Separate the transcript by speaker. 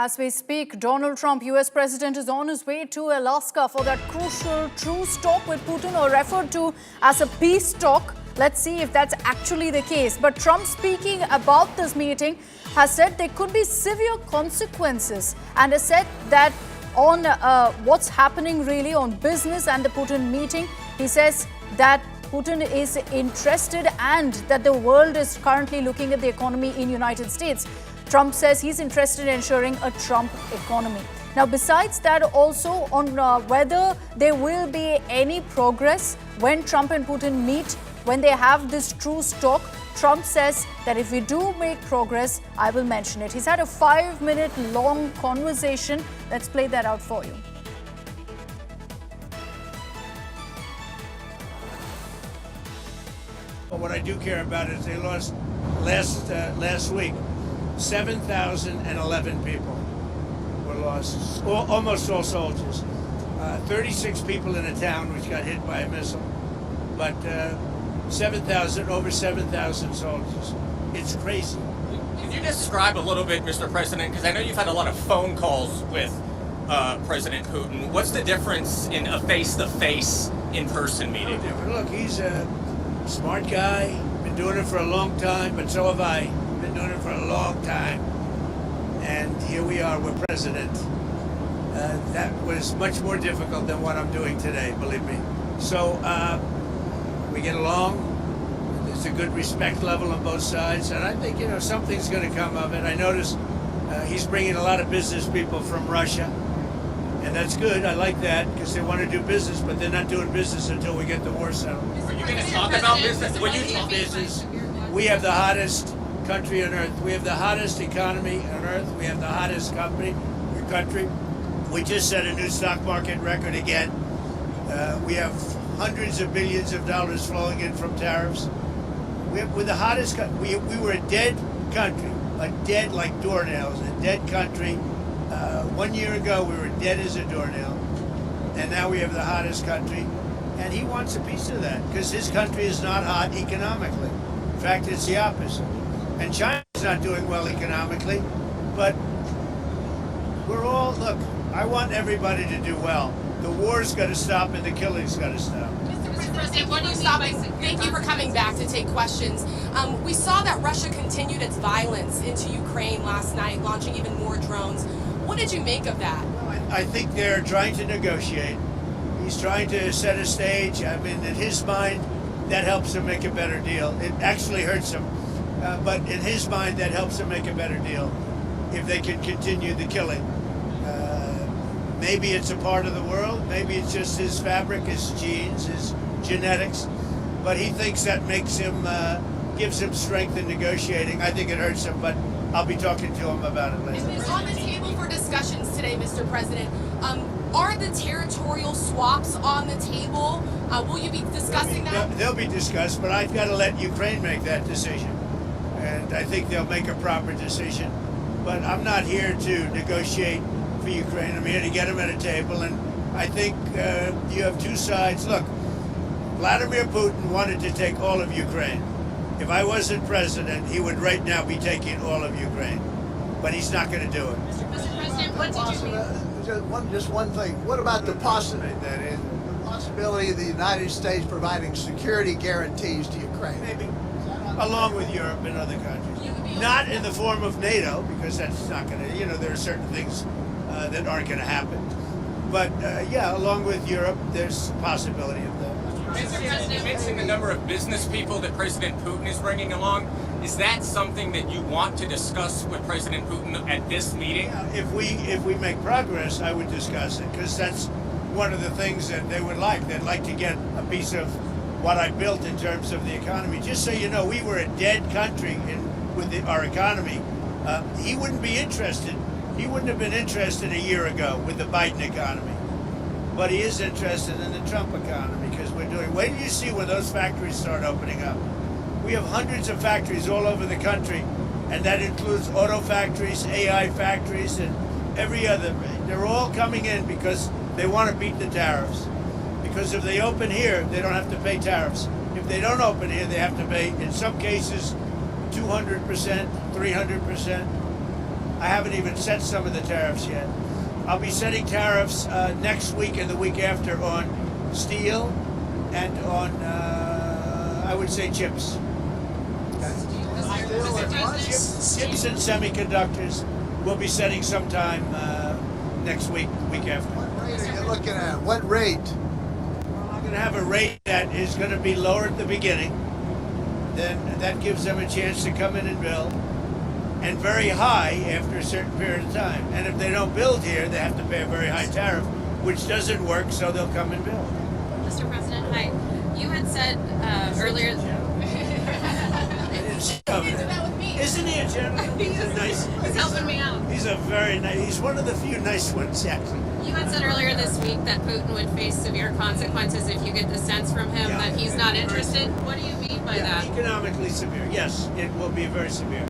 Speaker 1: As we speak, Donald Trump, US President, is on his way to Alaska for that crucial truce talk with Putin, or referred to as a peace talk. Let's see if that's actually the case. But Trump, speaking about this meeting, has said there could be severe consequences and has said that on what's happening really on business and the Putin meeting, he says that Putin is interested and that the world is currently looking at the economy in United States. Trump says he's interested in ensuring a Trump economy. Now, besides that, also on whether there will be any progress when Trump and Putin meet, when they have this truce talk, Trump says that if we do make progress, I will mention it. He's had a 5-minute long conversation. Let's play that out for you.
Speaker 2: But what I do care about is they lost last week. 7,011 people were lost, almost all soldiers. 36 people in a town which got hit by a missile, but over 7,000 soldiers. It's crazy.
Speaker 3: Can you describe a little bit, Mr. President, because I know you've had a lot of phone calls with President Putin. What's the difference in a face-to-face, in-person meeting?
Speaker 2: Look, he's a smart guy, been doing it for a long time, but so have I. Been doing it for a long time, and here we are, we're president. That was much more difficult than what I'm doing today, believe me. So we get along. There's a good respect level on both sides, and I think, something's going to come of it. I noticed he's bringing a lot of business people from Russia, and that's good. I like that, because they want to do business, but they're not doing business until we get the war settled.
Speaker 3: Are you going to talk about business? When you talk
Speaker 2: business, we have the hottest country on earth. We have the hottest economy on earth. We have the hottest country. We just set a new stock market record again. We have hundreds of billions of dollars flowing in from tariffs. We're the hottest country. We were a dead country, dead like doornails, a dead country. 1 year ago, we were dead as a doornail, and now we have the hottest country. And he wants a piece of that because his country is not hot economically. In fact, it's the opposite. And China's not doing well economically, but look, I want everybody to do well. The war's got to stop and the killing's got to stop.
Speaker 4: Mr. President, when you stop, thank you for coming back to take questions. We saw that Russia continued its violence into Ukraine last night, launching even more drones. What did you make of that?
Speaker 2: I think they're trying to negotiate. He's trying to set a stage. I mean, in his mind, that helps him make a better deal. It actually hurts him. But in his mind, that helps him make a better deal if they can continue the killing. Maybe it's a part of the world. Maybe it's just his fabric, his genes, his genetics. But he thinks that makes him, gives him strength in negotiating. I think it hurts him, but I'll be talking to him about it later.
Speaker 4: It's on the table for discussions today, Mr. President. Are the territorial swaps on the table? Will you be discussing that?
Speaker 2: They'll be discussed, but I've got to let Ukraine make that decision. And I think they'll make a proper decision. But I'm not here to negotiate for Ukraine. I'm here to get them at a table. And I think you have two sides. Look, Vladimir Putin wanted to take all of Ukraine. If I wasn't president, he would right now be taking all of Ukraine. But he's not going to do it.
Speaker 4: Mr. President, what did you mean?
Speaker 5: Just one thing. What about the possibility of the United States providing security guarantees to Ukraine?
Speaker 2: Maybe. Along with Europe and other countries. Not in the form of NATO, because that's not going to, there are certain things that aren't going to happen. But yeah, along with Europe, there's a possibility of that.
Speaker 3: You mentioned the number of business people that President Putin is bringing along. Is that something that you want to discuss with President Putin at this meeting?
Speaker 2: Yeah, if we make progress, I would discuss it, because that's one of the things that they would like. They'd like to get a piece of what I built in terms of the economy. Just so you know, we were a dead country with our economy. He wouldn't be interested. He wouldn't have been interested a year ago with the Biden economy. But he is interested in the Trump economy, because wait till you see when those factories start opening up. We have hundreds of factories all over the country, and that includes auto factories, AI factories, and every other. They're all coming in because they want to beat the tariffs. Because if they open here, they don't have to pay tariffs. If they don't open here, they have to pay, in some cases, 200%, 300%. I haven't even set some of the tariffs yet. I'll be setting tariffs next week and the week after on steel and on, I would say, chips. Chips and semiconductors we'll be setting sometime next week, week after.
Speaker 5: What rate are you looking at? What rate?
Speaker 2: I'm going to have a rate that is going to be lower at the beginning. Then that gives them a chance to come in and build. And very high after a certain period of time. And if they don't build here, they have to pay a very high tariff, which doesn't work, so they'll come and build.
Speaker 6: Mr. President, hi. You had said earlier.
Speaker 2: Isn't he a gentleman? He's a nice.
Speaker 6: He's helping me out.
Speaker 2: He's a very nice. He's one of the few nice ones, actually.
Speaker 6: You had said earlier this week that Putin would face severe consequences if you get the sense from him that he's not interested. What do you mean by that?
Speaker 2: Economically severe. Yes, it will be very severe.